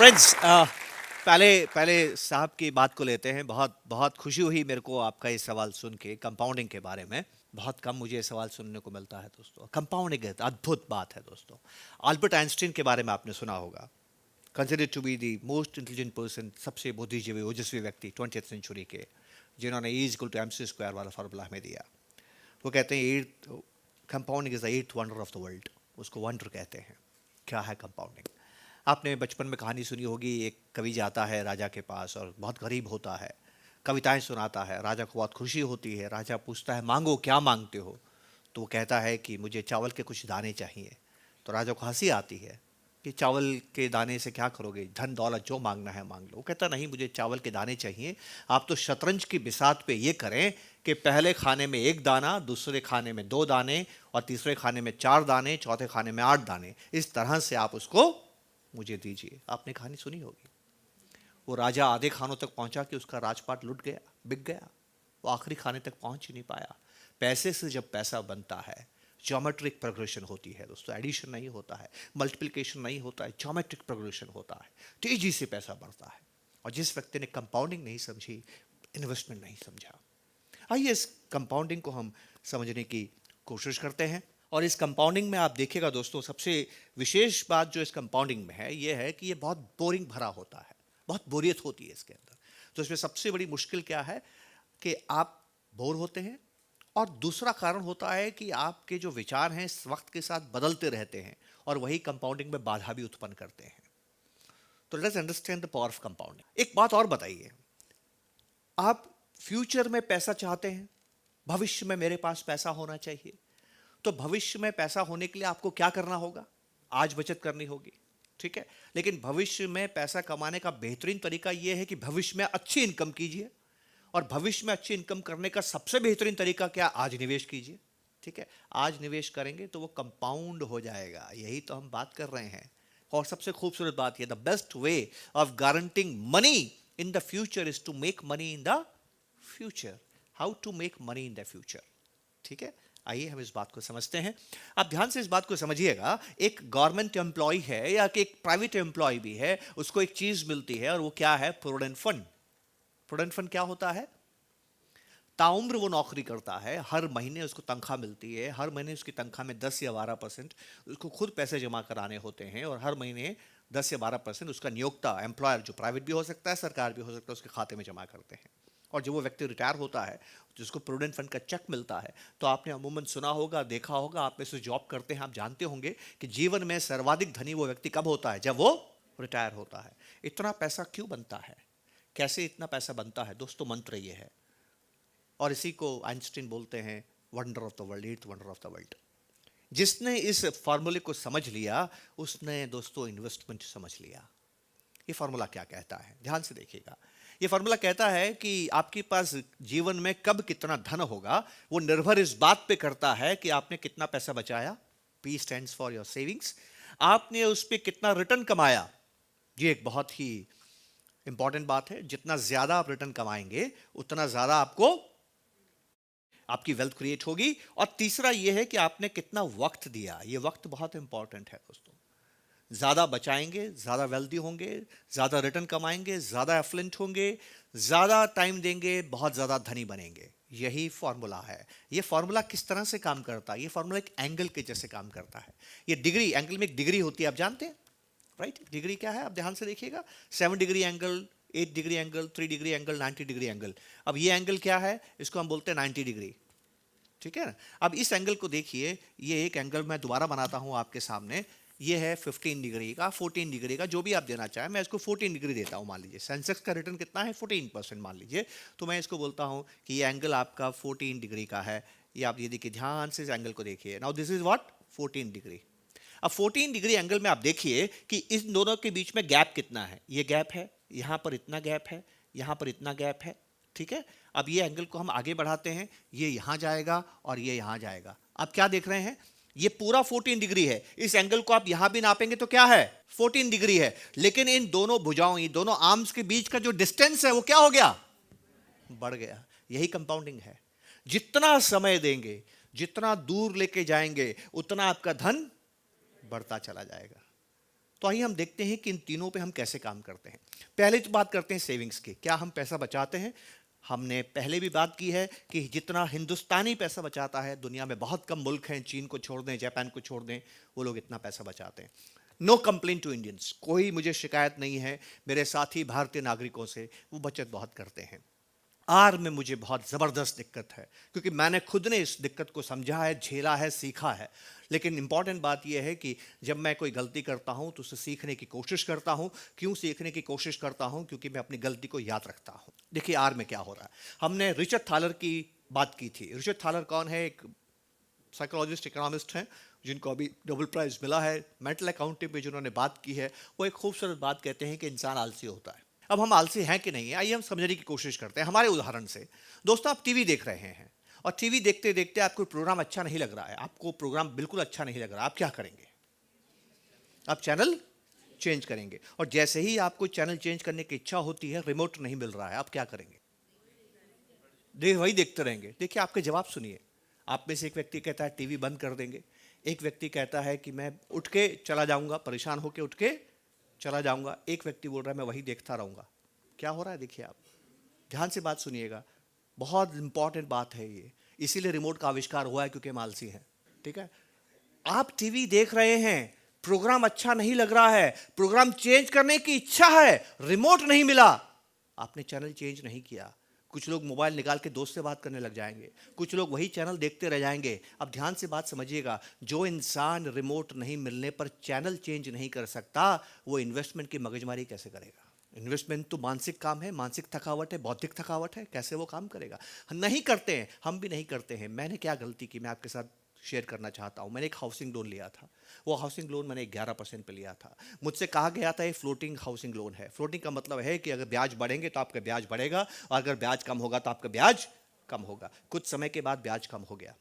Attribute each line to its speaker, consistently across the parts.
Speaker 1: Friends, पहले पहले साहब की बात को लेते हैं। बहुत बहुत खुशी हुई मेरे को आपका ये सवाल सुन के कंपाउंडिंग के बारे में। बहुत कम मुझे ये सवाल सुनने को मिलता है दोस्तों। कंपाउंडिंग है अद्भुत बात है दोस्तों। अल्बर्ट आइंस्टीन के बारे में आपने सुना होगा। Considered to be the most intelligent person, सबसे बुद्धिजीवी ओजस्वी व्यक्ति 20th सेंचुरी के, जिन्होंने E = mc² वाला फार्मूला हमें दिया। वो कहते हैं at compounding is the eighth wonder of the world. उसको वंडर कहते हैं। क्या है कंपाउंडिंग? आपने बचपन में कहानी सुनी होगी। एक कवि जाता है राजा के पास और बहुत गरीब होता है, कविताएं सुनाता है। राजा को बहुत खुशी होती है। राजा पूछता है मांगो, क्या मांगते हो? तो वो कहता है कि मुझे चावल के कुछ दाने चाहिए। तो राजा को हंसी आती है कि चावल के दाने से क्या करोगे, धन दौलत जो मांगना है मांग लो। वो कहता नहीं, मुझे चावल के दाने चाहिए। आप तो शतरंज की बिसात पे ये करें कि पहले खाने में 1 दाना, दूसरे खाने में 2 दाने, और तीसरे खाने में 4 दाने, चौथे खाने में 8 दाने। इस तरह से आप उसको मुझे दीजिए। आपने कहानी सुनी होगी। वो राजा आधे खानों तक पहुंचा कि उसका राजपाट लुट गया, बिक गया। वो आखिरी खाने तक पहुंच ही नहीं पाया। पैसे से जब पैसा बनता है, ज्योमेट्रिक प्रोग्रेशन होती है दोस्तों। एडिशन नहीं होता है, मल्टीप्लिकेशन नहीं होता है, ज्योमेट्रिक प्रोग्रेशन होता है। तेजी से पैसा बढ़ता है। और जिस व्यक्ति ने कंपाउंडिंग नहीं समझी, इन्वेस्टमेंट नहीं समझा। आइए इस कंपाउंडिंग को हम समझने की कोशिश करते हैं। और इस कंपाउंडिंग में आप देखिएगा दोस्तों, सबसे विशेष बात जो इस कंपाउंडिंग में है ये है कि ये बहुत बोरिंग भरा होता है। बहुत बोरियत होती है इसके अंदर। तो इसमें सबसे बड़ी मुश्किल क्या है कि आप बोर होते हैं। और दूसरा कारण होता है कि आपके जो विचार हैं इस वक्त के साथ बदलते रहते हैं, और वही कंपाउंडिंग में बाधा भी उत्पन्न करते हैं। तो let's understand the power of compounding. एक बात और बताइए, आप फ्यूचर में पैसा चाहते हैं, भविष्य में मेरे पास पैसा होना चाहिए। तो भविष्य में पैसा होने के लिए आपको क्या करना होगा? आज बचत करनी होगी, ठीक है। लेकिन भविष्य में पैसा कमाने का बेहतरीन तरीका यह है कि भविष्य में अच्छी इनकम कीजिए। और भविष्य में अच्छी इनकम करने का सबसे बेहतरीन तरीका क्या? आज निवेश कीजिए, ठीक है। आज निवेश करेंगे तो वो कंपाउंड हो जाएगा। यही तो हम बात कर रहे हैं। और सबसे खूबसूरत बात यह, the best way of guaranteeing money in the future is to make money in the future. How to make money in the future, ठीक है। आइए हम इस बात को समझते हैं। आप ध्यान से इस बात को समझिएगा। एक गवर्नमेंट एम्प्लॉय है या कि एक प्राइवेट एम्प्लॉय भी है, उसको एक चीज मिलती है, और वो क्या है? Provident fund. प्रोविडेंट फंड क्या होता है? ताउम्र वो नौकरी करता है, हर महीने उसको तनख्वाह मिलती है। हर महीने उसकी तनख्वाह में 10 या 12% उसको खुद पैसे जमा कराने होते हैं। और हर महीने 10 या 12% उसका नियोक्ता, एम्प्लॉयर, जो प्राइवेट भी हो सकता है, सरकार भी हो सकता है, उसके खाते में जमा करते हैं। और जब वो व्यक्ति रिटायर होता है, जिसको प्रोविडेंट फंड का चेक मिलता है, तो आपने अमूमन सुना होगा, देखा होगा, आप में से जॉब करते हैं, आप जानते होंगे कि जीवन में सर्वाधिक धनी वो व्यक्ति कब होता है? जब वो रिटायर होता है। इतना पैसा क्यों बनता है? कैसे इतना पैसा बनता है दोस्तों? मंत्र ये है। और इसी को आइंस्टीन बोलते हैं wonder of the world, eighth wonder of the world. जिसने इस फॉर्मूले को समझ लिया, उसने दोस्तों इन्वेस्टमेंट समझ लिया। ये फॉर्मूला क्या कहता है? ध्यान से देखिएगा। ये फॉर्मूला कहता है कि आपके पास जीवन में कब कितना धन होगा, वो निर्भर इस बात पे करता है कि आपने कितना पैसा बचाया। P stands for your savings. आपने उस पे कितना रिटर्न कमाया। ये एक बहुत ही इंपॉर्टेंट बात है। जितना ज्यादा आप रिटर्न कमाएंगे, उतना ज्यादा आपको आपकी वेल्थ क्रिएट होगी। और तीसरा यह है कि आपने कितना वक्त दिया। ये वक्त बहुत इंपॉर्टेंट है दोस्तों। ज़्यादा बचाएंगे, ज़्यादा वेल्दी होंगे, ज़्यादा रिटर्न कमाएंगे, ज़्यादा एफ्लुएंट होंगे, ज़्यादा टाइम देंगे, बहुत ज़्यादा धनी बनेंगे। यही फॉर्मूला है। ये फॉर्मूला किस तरह से काम करता है? ये फॉर्मूला एक एंगल के जैसे काम करता है। ये डिग्री, एंगल में एक डिग्री होती है, आप जानते हैं, राइट? डिग्री क्या है? आप ध्यान से देखिएगा। 7 degree angle, 8 degree angle, 3 degree angle, 90 degree angle. अब ये एंगल क्या है? इसको हम बोलते हैं 90 डिग्री, ठीक है ना। अब इस एंगल को देखिए। ये एक एंगल मैं दोबारा बनाता हूं आपके सामने। ये है 15 डिग्री का, 14 डिग्री का, जो भी आप देना चाहें। मैं इसको 14 डिग्री देता हूं। मान लीजिए सेंसेक्स का रिटर्न कितना है? 14% मान लीजिए। तो मैं इसको बोलता हूं कि ये एंगल आपका 14 डिग्री का है। ये आप ये देखिए, ध्यान से इस एंगल को देखिए। Now this is what? 14 degree. अब 14 डिग्री एंगल में आप देखिए कि इन दोनों के बीच में गैप कितना है। ये गैप है, यहां पर इतना गैप है, यहां पर इतना गैप है, ठीक है। अब ये एंगल को हम आगे बढ़ाते हैं। ये यहां जाएगा और ये यहां जाएगा। आप क्या देख रहे हैं? ये पूरा 14 डिग्री है। इस एंगल को आप यहां भी नापेंगे तो क्या है? 14 डिग्री है। लेकिन इन दोनों भुजाओं, ये दोनों आर्म्स के बीच का जो डिस्टेंस है, वो क्या हो गया? बढ़ गया। यही कंपाउंडिंग है। जितना समय देंगे, जितना दूर लेके जाएंगे, उतना आपका धन बढ़ता चला जाएगा। तो आइए हम देखते हैं कि इन तीनों पे हम कैसे काम करते हैं। पहले तो बात करते हैं सेविंग्स की, क्या हम पैसा बचाते हैं। हमने पहले भी बात की है कि जितना हिंदुस्तानी पैसा बचाता है, दुनिया में बहुत कम मुल्क हैं, चीन को छोड़ दें, जापान को छोड़ दें, वो लोग इतना पैसा बचाते हैं। नो कंप्लेन टू इंडियंस, कोई मुझे शिकायत नहीं है मेरे साथी भारतीय नागरिकों से, वो बचत बहुत करते हैं। आर में मुझे बहुत ज़बरदस्त दिक्कत है, क्योंकि मैंने खुद ने इस दिक्कत को समझा है, झेला है, सीखा है। लेकिन इंपॉर्टेंट बात यह है कि जब मैं कोई गलती करता हूं तो उसे सीखने की कोशिश करता हूं। क्यों सीखने की कोशिश करता हूं? क्योंकि मैं अपनी गलती को याद रखता हूं। देखिए आर में क्या हो रहा है। हमने रिचर्ड थालर की बात की थी। रिचर्ड थालर कौन है? एक साइकोलॉजिस्ट, इकोनॉमिस्ट हैं, जिनको अभी नोबेल प्राइज़ मिला है। मेंटल अकाउंटिंग पे जिन्होंने बात की है, वो एक खूबसूरत बात कहते हैं कि इंसान आलसी होता है। अब हम आलसी हैं कि नहीं है, आइए हम समझने की कोशिश करते हैं हमारे उदाहरण से। दोस्तों, आप टीवी देख रहे हैं और टीवी देखते देखते आपको प्रोग्राम अच्छा नहीं लग रहा है, आपको प्रोग्राम बिल्कुल अच्छा नहीं लग रहा, आप क्या करेंगे? आप चैनल चेंज करेंगे। और जैसे ही आपको चैनल चेंज करने की इच्छा होती है, रिमोट नहीं मिल रहा है, आप क्या करेंगे? वही देखते रहेंगे। देखिए, आपके जवाब सुनिए। आप में से एक व्यक्ति कहता है टीवी बंद कर देंगे, एक व्यक्ति कहता है कि मैं उठ के चला जाऊंगा, परेशान होकर उठ के चला जाऊंगा, एक व्यक्ति बोल रहा है मैं वही देखता रहूंगा। क्या हो रहा है? देखिए, आप ध्यान से बात सुनिएगा, बहुत इंपॉर्टेंट बात है ये। इसीलिए रिमोट का आविष्कार हुआ है, क्योंकि हम आलसी हैं। ठीक है, आप टीवी देख रहे हैं, प्रोग्राम अच्छा नहीं लग रहा है, प्रोग्राम चेंज करने की इच्छा है, रिमोट नहीं मिला, आपने चैनल चेंज नहीं किया। कुछ लोग मोबाइल निकाल के दोस्त से बात करने लग जाएंगे, कुछ लोग वही चैनल देखते रह जाएंगे। अब ध्यान से बात समझिएगा, जो इंसान रिमोट नहीं मिलने पर चैनल चेंज नहीं कर सकता, वो इन्वेस्टमेंट की मगजमारी कैसे करेगा? इन्वेस्टमेंट तो मानसिक काम है, मानसिक थकावट है, बौद्धिक थकावट है, कैसे वो काम करेगा? नहीं करते हैं, हम भी नहीं करते हैं। मैंने क्या गलती की, मैं आपके साथ शेयर करना चाहता हूँ। मैंने एक हाउसिंग लोन लिया था। वो हाउसिंग लोन मैंने 11% पे लिया था। मुझसे कहा गया था ये फ्लोटिंग हाउसिंग लोन है। फ्लोटिंग का मतलब है कि अगर ब्याज बढ़ेंगे तो आपका ब्याज बढ़ेगा, और अगर ब्याज कम होगा तो आपका ब्याज कम होगा। कुछ समय के बाद ब्याज कम हो गया,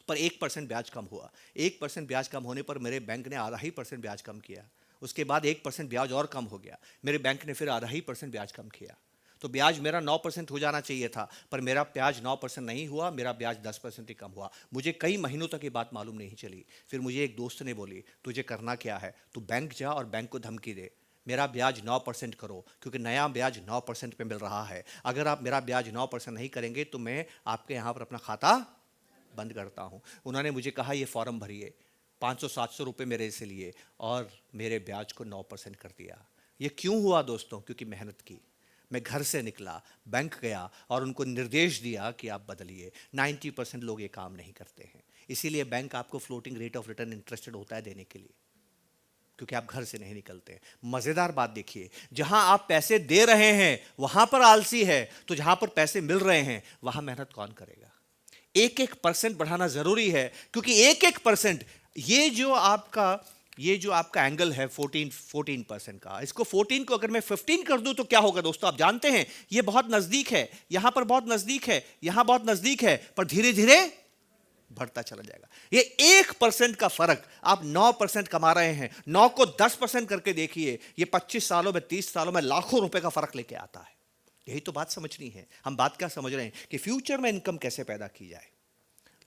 Speaker 1: पर 1% ब्याज कम हुआ। 1% ब्याज कम होने पर मेरे बैंक ने आधा ही % ब्याज कम किया। उसके बाद 1% ब्याज और कम हो गया, मेरे बैंक ने फिर आधा ही % ब्याज कम किया। तो ब्याज मेरा 9% हो जाना चाहिए था, पर मेरा ब्याज 9% नहीं हुआ, मेरा ब्याज 10% ही कम हुआ। मुझे कई महीनों तक ये बात मालूम नहीं चली। फिर मुझे एक दोस्त ने बोली, तुझे करना क्या है, तू बैंक जा और बैंक को धमकी दे, मेरा ब्याज 9% करो, क्योंकि नया ब्याज 9% पे मिल रहा है। अगर आप मेरा ब्याज 9% नहीं करेंगे तो मैं आपके यहाँ पर अपना खाता बंद करता हूँ। उन्होंने मुझे कहा ये फॉर्म भरिए, 500-700 रुपये मेरे से लिए और मेरे ब्याज को 9% कर दिया। ये क्यों हुआ दोस्तों? क्योंकि मेहनत की। मैं घर से निकला, बैंक गया और उनको निर्देश दिया कि आप बदलिए। 90% लोग ये काम नहीं करते हैं, इसीलिए बैंक आपको floating rate of return interested होता है देने के लिए, क्योंकि आप घर से नहीं निकलते। मजेदार बात देखिए, जहां आप पैसे दे रहे हैं वहां पर आलसी है, तो जहां पर पैसे मिल रहे हैं वहां मेहनत कौन करेगा? 1-1% बढ़ाना जरूरी है, क्योंकि 1-1% ये जो आपका एंगल है 14% का, इसको 14 को अगर मैं 15 कर दूं तो क्या होगा दोस्तों? आप जानते हैं ये बहुत नजदीक है, यहां पर बहुत नजदीक है, यहां बहुत नजदीक है, पर धीरे धीरे बढ़ता चला जाएगा। ये 1% का फर्क, आप 9% कमा रहे हैं, 9 को 10% करके देखिए, ये 25 सालों में, 30 सालों में लाखों रुपए का फर्क लेके आता है। यही तो बात समझनी है। हम बात क्या समझ रहे हैं कि फ्यूचर में इनकम कैसे पैदा की जाए।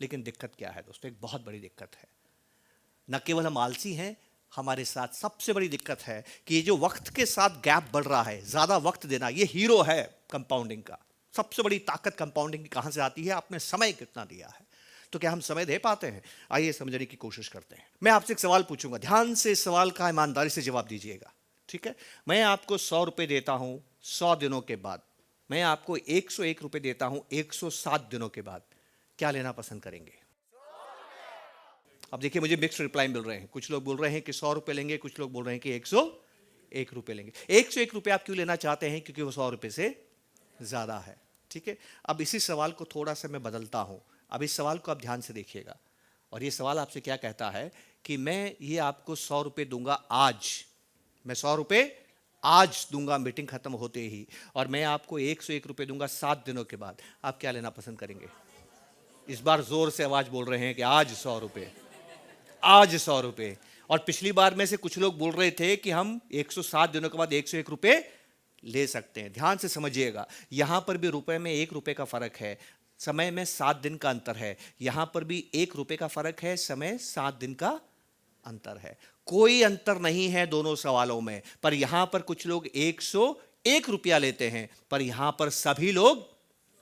Speaker 1: लेकिन दिक्कत क्या है दोस्तों? एक बहुत बड़ी दिक्कत है। न केवल हम आलसी हैं, हमारे साथ सबसे बड़ी दिक्कत है कि ये जो वक्त के साथ गैप बढ़ रहा है, ज्यादा वक्त देना, ये हीरो है कंपाउंडिंग का। सबसे बड़ी ताकत कंपाउंडिंग की कहां से आती है? आपने समय कितना दिया है। तो क्या हम समय दे पाते हैं? आइए समझने की कोशिश करते हैं। मैं आपसे एक सवाल पूछूंगा, ध्यान से इस सवाल का ईमानदारी से जवाब दीजिएगा, ठीक है? मैं आपको 100 रुपए देता हूं 100 दिनों के बाद, मैं आपको 101 रुपए देता हूं 107 दिनों के बाद, क्या लेना पसंद करेंगे? अब देखिए, मुझे मिक्स्ड रिप्लाई मिल रहे हैं। कुछ लोग बोल रहे हैं कि 100 रुपए लेंगे, कुछ लोग बोल रहे हैं कि 101 रुपए लेंगे। 101 रुपए आप क्यों लेना चाहते हैं? क्योंकि वो 100 रुपए से ज्यादा है, ठीक है? अब इसी सवाल को थोड़ा सा मैं बदलता हूं। अब इस सवाल को आप ध्यान से देखिएगा, और ये सवाल आपसे क्या कहता है कि मैं ये आपको 100 रुपए दूंगा आज, मैं 100 रुपए आज दूंगा मीटिंग खत्म होते ही, और मैं आपको 101 रुपए दूंगा 7 दिनों के बाद। आप क्या लेना पसंद करेंगे? इस बार जोर से आवाज बोल रहे हैं कि आज 100 रुपए, आज 100 रुपए। और पिछली बार में से कुछ लोग बोल रहे थे कि हम 107 दिनों के बाद 101 रुपए ले सकते हैं। ध्यान से समझिएगा, यहां पर भी रुपए में 1 रुपए का फर्क है, समय में 7 दिन का अंतर है। यहां पर भी 1 रुपए का फर्क है, समय 7 दिन का अंतर है। कोई अंतर नहीं है दोनों सवालों में, पर यहां पर कुछ लोग 101 रुपया लेते हैं, पर यहां पर सभी लोग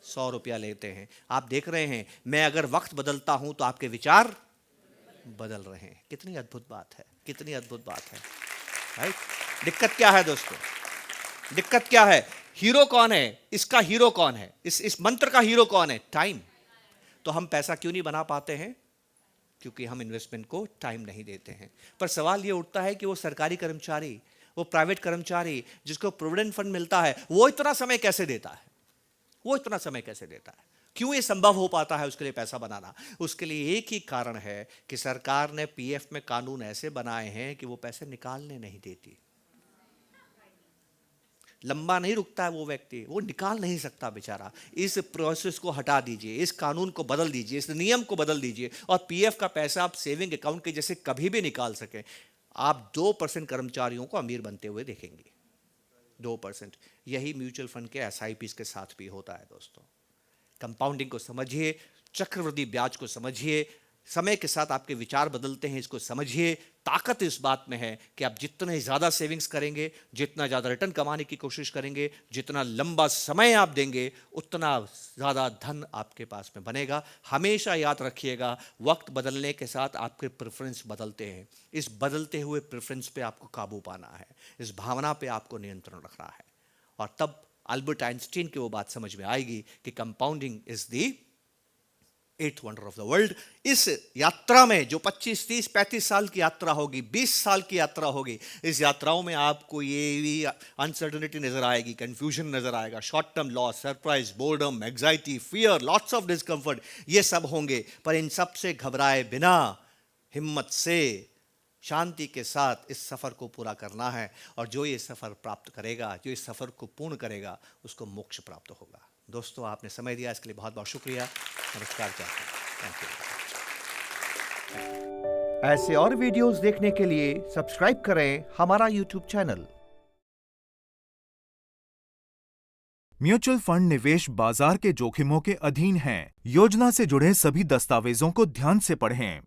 Speaker 1: 100 रुपया लेते हैं। आप देख रहे हैं, मैं अगर वक्त बदलता हूं तो आपके विचार बदल रहे हैं। कितनी अद्भुत बात है, कितनी अद्भुत बात है, राइट? दिक्कत क्या है दोस्तों? दिक्कत क्या है? हीरो कौन है? इसका हीरो कौन है? इस मंत्र का हीरो कौन है? टाइम। तो हम पैसा क्यों नहीं बना पाते हैं? क्योंकि हम इन्वेस्टमेंट को टाइम नहीं देते हैं। पर सवाल ये उठता है कि वो सरकारी कर्मचारी, वो प्राइवेट कर्मचारी जिसको प्रोविडेंट फंड मिलता है, वो इतना समय कैसे देता है? वो इतना समय कैसे देता है? क्यों ये संभव हो पाता है उसके लिए पैसा बनाना? उसके लिए एक ही कारण है कि सरकार ने पीएफ में कानून ऐसे बनाए हैं कि वो पैसे निकालने नहीं देती। लंबा नहीं रुकता है वो व्यक्ति, वो निकाल नहीं सकता बेचारा। इस प्रोसेस को हटा दीजिए, इस कानून को बदल दीजिए, इस नियम को बदल दीजिए, और पीएफ का पैसा आप सेविंग अकाउंट के जैसे कभी भी निकाल सकें। आप 2% कर्मचारियों को अमीर बनते हुए देखेंगे। 2%। यही म्यूचुअल फंड के एसआईपी के साथ भी होता है दोस्तों। कंपाउंडिंग को समझिए, चक्रवृद्धि ब्याज को समझिए, समय के साथ आपके विचार बदलते हैं, इसको समझिए। ताकत इस बात में है कि आप जितने ज़्यादा सेविंग्स करेंगे, जितना ज़्यादा रिटर्न कमाने की कोशिश करेंगे, जितना लंबा समय आप देंगे, उतना ज़्यादा धन आपके पास में बनेगा। हमेशा याद रखिएगा, वक्त बदलने के साथ आपके प्रेफरेंस बदलते हैं। इस बदलते हुए प्रेफरेंस पे आपको काबू पाना है, इस भावना पे आपको नियंत्रण रखना है, और तब अल्बर्ट आइंस्टीन की वो बात समझ में आएगी कि compounding is the 8th wonder of the world. इस यात्रा में जो 25, 30, 35 साल की यात्रा होगी, 20 साल की यात्रा होगी, इस यात्राओं में आपको ये भी अनसर्टेनिटी नजर आएगी, कंफ्यूजन नजर आएगा, short term loss, surprise, boredom, anxiety, fear, lots of discomfort, ये सब होंगे। पर इन सब से घबराए बिना हिम्मत से, शांति के साथ इस सफर को पूरा करना है, और जो ये सफर प्राप्त करेगा, जो इस सफर को पूर्ण करेगा, उसको मोक्ष प्राप्त होगा। दोस्तों, आपने समय दिया, इसके लिए बहुत बहुत शुक्रिया। नमस्कार, थैंक यू।
Speaker 2: ऐसे और वीडियोस देखने के लिए सब्सक्राइब करें हमारा YouTube चैनल।
Speaker 3: म्यूचुअल फंड निवेश बाजार के जोखिमों के अधीन हैं। योजना से जुड़े सभी दस्तावेजों को ध्यान से पढ़ें।